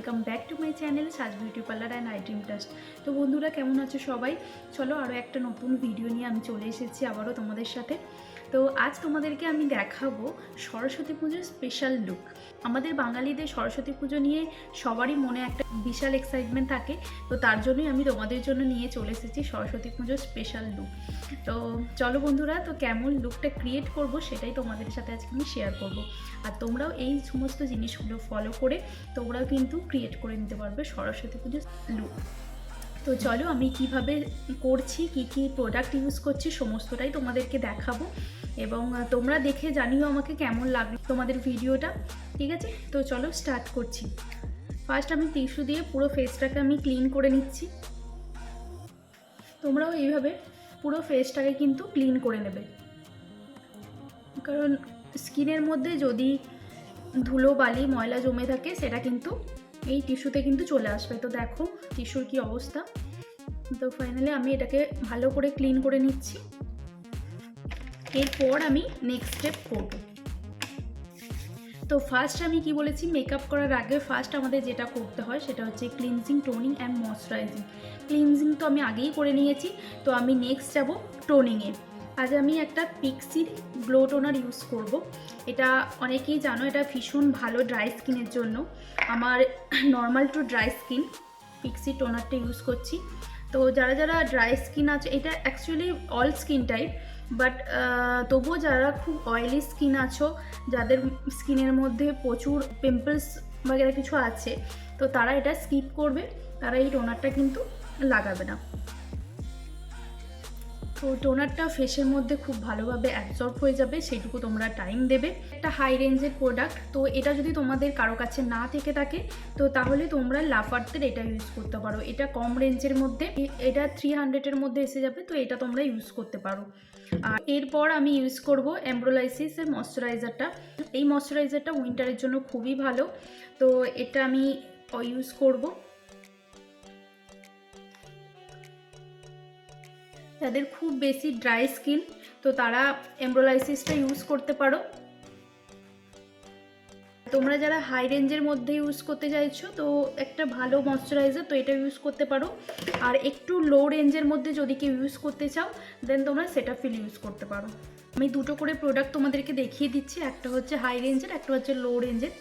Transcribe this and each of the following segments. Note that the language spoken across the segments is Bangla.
Welcome back to my channel Saj beauty parlour and I dream trust. তো বন্ধুরা কেমন আছো সবাই? চলো আরও একটা নতুন ভিডিও নিয়ে আমি চলে এসেছি আবারও তোমাদের সাথে। তো আজ তোমাদেরকে আমি দেখাবো সরস্বতী পুজোর স্পেশাল লুক। আমাদের বাঙালিদের সরস্বতী পুজো নিয়ে সবারই মনে একটা বিশাল এক্সাইটমেন্ট থাকে, তো তার জন্যই আমি তোমাদের জন্য নিয়ে চলে এসেছি সরস্বতী পুজোর স্পেশাল লুক। তো চলো বন্ধুরা, তো কেমন লুকটা ক্রিয়েট করব সেটাই তোমাদের সাথে আজকে আমি শেয়ার করব। আর তোমরাও এই সমস্ত জিনিসগুলো ফলো করে তোমরাও কিন্তু ক্রিয়েট করে নিতে পারবে সরস্বতী পুজোর লুক। তো চলো আমি কিভাবে করছি, কি প্রোডাক্ট ইউজ করছি সমস্তটাই তোমাদেরকে দেখাবো, এবং তোমরা দেখে জানিও আমাকে কেমন লাগলো তোমাদের ভিডিওটা। ঠিক আছে, তো চলো স্টার্ট করছি। ফার্স্ট আমি টিস্যু দিয়ে পুরো ফেসটাকে আমি ক্লিন করে নিচ্ছি। তোমরাও এইভাবে পুরো ফেসটাকে কিন্তু ক্লিন করে নেবে, কারণ স্কিনের মধ্যে যদি ধুলো বালি ময়লা জমে থাকে সেটা কিন্তু এই টিস্যুতে কিন্তু চলে আসবে। তো দেখো টিস্যুর কি অবস্থা। তো ফাইনালি আমি এটাকে ভালো করে ক্লিন করে নিচ্ছি। এরপর আমি নেক্সট স্টেপ করব। তো ফার্স্ট আমি কি বলেছি, মেকআপ করার আগে ফার্স্ট আমাদের যেটা করতে হয় সেটা হচ্ছে cleansing, toning and moisturising. Cleansing তো আমি আগেই করে নিয়েছি, তো আমি নেক্সট যাব টোনিংয়ে। আজ আমি একটা পিক্সির গ্লো টোনার ইউজ করব। এটা অনেকেই জানো, এটা ভীষণ ভালো ড্রাই স্কিনের জন্য। আমার normal to dry skin Pixi টোনারটা ইউজ করছি। তো যারা যারা ড্রাই স্কিন আছে, এটা actually all skin type, but তবুও যারা খুব অয়েলি স্কিন আছো, যাদের স্কিনের মধ্যে প্রচুর পিম্পলস বাগেরা কিছু আছে, তো তারা এটা স্কিপ করবে, তারা এই টোনারটা কিন্তু লাগাবে না। তো টোনারটা ফেসের মধ্যে খুব ভালোভাবে অ্যাবজর্ব হয়ে যাবে, সেটুকু তোমরা টাইম দেবে। একটা হাই রেঞ্জের প্রোডাক্ট, তো এটা যদি তোমাদের কারো কাছে না থেকে থাকে তো তাহলে তোমরা লাফার্থের এটা ইউজ করতে পারো। এটা কম রেঞ্জের মধ্যে, এটা 300-এর মধ্যে এসে যাবে, তো এটা তোমরা ইউজ করতে পারো। আর এরপর আমি ইউজ করব এমব্রোলাইসিসের ময়শ্চারাইজারটা। এই ময়শ্চারাইজারটা উইন্টারের জন্য খুবই ভালো, তো এটা আমি ইউজ করব। যাদের খুব বেশি ড্রাই স্কিন, তো তারা এমব্রোলাইসিসটা ইউজ করতে পারো। তোমরা যারা হাই রেঞ্জের মধ্যে ইউজ করতে চাইছো, তো একটা ভালো ময়শ্চারাইজার, তো এটা ইউজ করতে পারো। আর একটু লো রেঞ্জের মধ্যে যদি কেউ ইউজ করতে চাও, দেন তোমরা সেটাফিল ইউজ করতে পারো। আমি দুটো করে প্রোডাক্ট তোমাদেরকে দেখিয়ে দিচ্ছি, একটা হচ্ছে হাই রেঞ্জের, একটা হচ্ছে লো রেঞ্জের।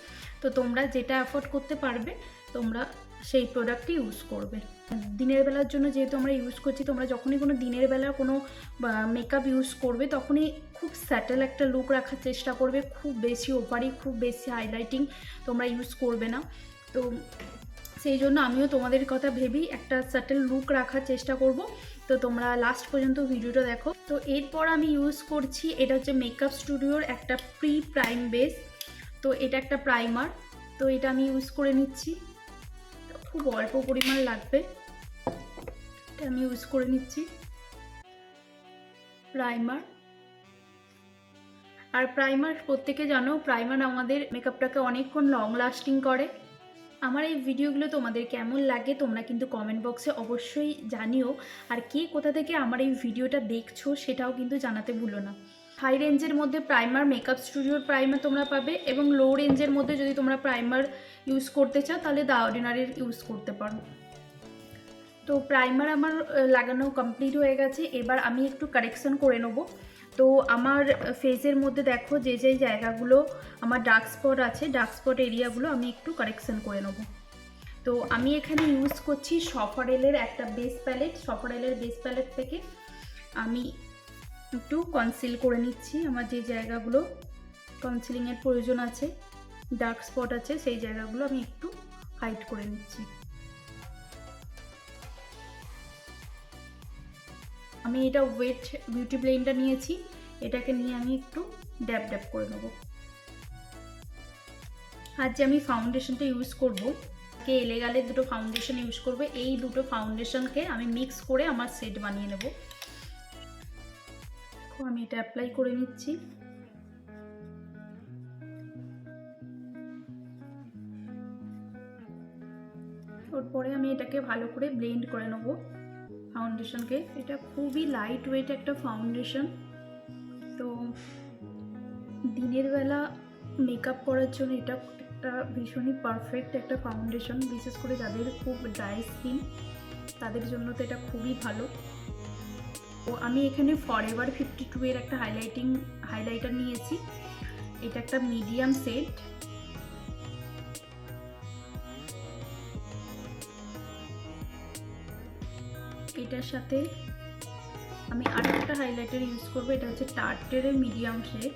তো তোমরা যেটা অ্যাফোর্ড করতে পারবে তোমরা সেই প্রোডাক্টটি ইউজ করবে। দিনের বেলার জন্য যেহেতু আমরা ইউজ করছি, তোমরা যখনই কোনো দিনের বেলা কোনো মেকআপ ইউজ করবে তখনই খুব স্যাটেল একটা লুক রাখার চেষ্টা করবে। খুব বেশি ওভারি, খুব বেশি হাইলাইটিং তোমরা ইউজ করবে না। তো সেই জন্য আমিও তোমাদের কথা ভেবেই একটা স্যাটেল লুক রাখার চেষ্টা করব। তো তোমরা লাস্ট পর্যন্ত ভিডিওটা দেখো। তো এরপর আমি ইউজ করছি, এটা হচ্ছে মেকআপ স্টুডিওর একটা প্রি প্রাইম বেস। তো এটা একটা প্রাইমার, তো এটা আমি ইউজ করে নিচ্ছি। খুব অল্প পরিমাণ লাগবে, এটা আমি ইউজ করে নিচ্ছি প্রাইমার। আর প্রাইমার প্রত্যেকে জানো, প্রাইমার আমাদের মেকআপটাকে অনেকক্ষণ লং লাস্টিং করে। আমার এই ভিডিওগুলো তোমাদের কেমন লাগে তোমরা কিন্তু কমেন্ট বক্সে অবশ্যই জানিও। আর কে কোথা থেকে আমার এই ভিডিওটা দেখছো সেটাও কিন্তু জানাতে ভুলো না। হাই রেঞ্জের মধ্যে প্রাইমার মেকআপ স্টুডিওর প্রাইমার তোমরা পাবে, এবং লো রেঞ্জের মধ্যে যদি তোমরা প্রাইমার ইউজ করতে চাও তাহলে দ্য অর্ডিনারির ইউজ করতে পারো। তো প্রাইমার আমার লাগানো কমপ্লিট হয়ে গেছে। এবার আমি একটু কারেকশন করে নেব। তো আমার ফেসের মধ্যে দেখো যে যে জায়গাগুলো আমার ডার্ক স্পট আছে, ডার্ক স্পট এরিয়াগুলো আমি একটু কারেকশন করে নেব। তো আমি এখানে ইউজ করছি সফারেলের একটা বেস প্যালেট। সফারেলের বেস প্যালেট থেকে আমি একটু কনসিল করে নিচ্ছি। আমার যে জায়গাগুলো কনসিলিংয়ের প্রয়োজন আছে, ডার্ক স্পট আছে, সেই জায়গাগুলো আমি একটু হাইড করে নিচ্ছি। আমি এটা ওয়েট বিউটি ব্লেন্ডার নিয়েছি, এটাকে নিয়ে আমি একটু ড্যাব ড্যাব করে নেব। আর যে আমি ফাউন্ডেশনটা ইউজ করব, এলেগালের দুটো ফাউন্ডেশন ইউজ করব। এই দুটো ফাউন্ডেশনকে আমি মিক্স করে আমার সেট বানিয়ে নেব। আমি এটা অ্যাপ্লাই করে নিচ্ছি। তারপরে আমি এটাকে ভালো করে ব্লেন্ড করে নেব ফাউন্ডেশনকে। এটা খুবই লাইট ওয়েট একটা ফাউন্ডেশন, তো দিনের বেলা মেকআপ করার জন্য এটা একটা ভীষণই পারফেক্ট একটা ফাউন্ডেশন, বিশেষ করে যাদের খুব ড্রাই স্কিন তাদের জন্য তো এটা খুবই ভালো। তো আমি এখানে ফরএভার 52 এর একটা হাইলাইটার নিয়েছি। এটা একটা মিডিয়াম শেড। এটার সাথে আমি আরেকটা হাইলাইটার ইউজ করবো, এটা হচ্ছে টার্টের মিডিয়াম শেড।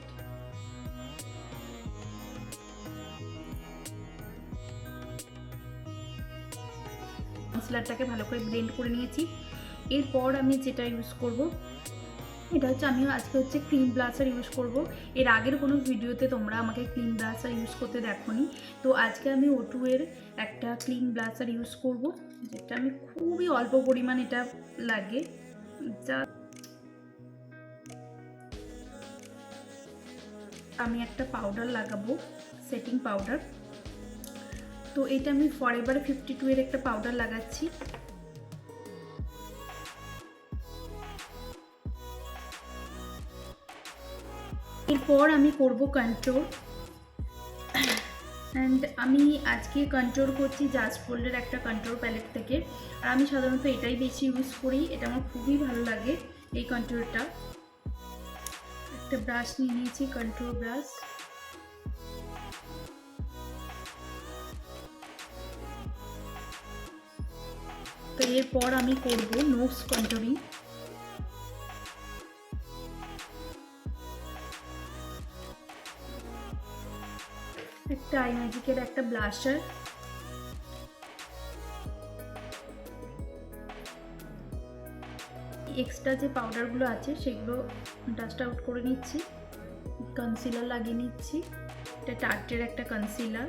কনসিলারটাকে ভালো করে ব্লেন্ড করে নিয়েছি। এরপর আমি যেটা ইউজ করব এটা হচ্ছে, আমি আজকে হচ্ছে ক্রিম ব্লাশার ইউজ করব। এর আগের কোনো ভিডিওতে তোমরা আমাকে ক্রিম ব্লাশার ইউজ করতে দেখোনি, তো আজকে আমি O2 এর একটা ক্রিম ব্লাশার ইউজ করব, যেটা আমি খুবই অল্প পরিমাণ এটা লাগে। যা আমি একটা পাউডার লাগাবো, সেটিং পাউডার। তো এটা আমি ফরএভার 52 এর একটা পাউডার লাগাচ্ছি। এরপর আমি করব কন্ট্রোল, অ্যান্ড আমি আজকে কন্ট্রোল করছি জাস্ট বোল্ডের একটা কন্ট্রোল প্যালেট থেকে। আর আমি সাধারণত এটাই বেশি ইউজ করি, এটা আমার খুবই ভালো লাগে এই কন্ট্রোলটা। একটা ব্রাশ নিয়ে নিয়েছি, কন্ট্রোল ব্রাশ। তো এরপর আমি করব নোজ কন্ট্রোলিং। একটা আই ম্যাজিকের একটা ব্লাশার, এক্সট্রা যে পাউডারগুলো আছে সেগুলো ডাস্ট আউট করে নিচ্ছি। কনসিলার লাগিয়ে নিচ্ছি, এটা টার্টের একটা কনসিলার।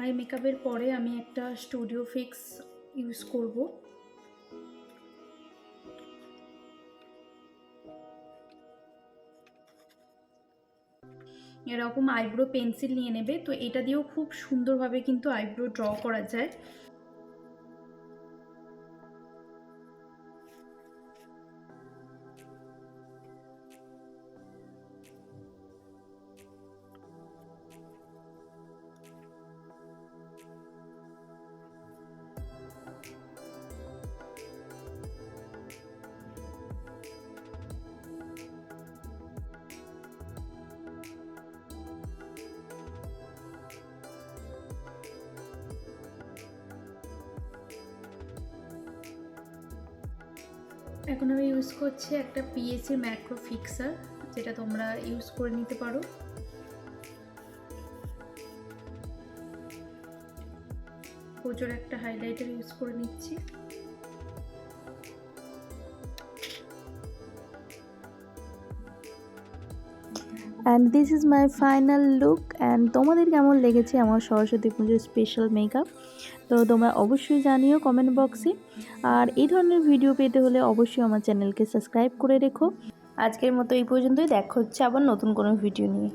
আই মেকআপের পরে আমি একটা স্টুডিও ফিক্স ইউজ করব। এরকম আইব্রো পেন্সিল নিয়ে নেবে, তো এটা দিয়েও খুব সুন্দরভাবে কিন্তু আইব্রো ড্র করা যায়। এখন আমি ইউজ করছি একটা পিএসি ম্যাক্রো ফিক্সার, যেটা তোমরা ইউজ করে নিতে পারো। প্রচুর একটা হাইলাইটার ইউজ করে নিচ্ছি। And this is my final look. And তোমাদের কেমন লেগেছে আমার সরস্বতী পুজোর স্পেশাল মেকআপ, তো তোমরা অবশ্যই জানিও কমেন্ট বক্সে। আর এই ধরনের ভিডিও পেতে হলে অবশ্যই আমার চ্যানেলকে সাবস্ক্রাইব করে রেখো। আজকের মতো এই পর্যন্তই, দেখা হচ্ছে আবার নতুন কোনো ভিডিও নিয়ে।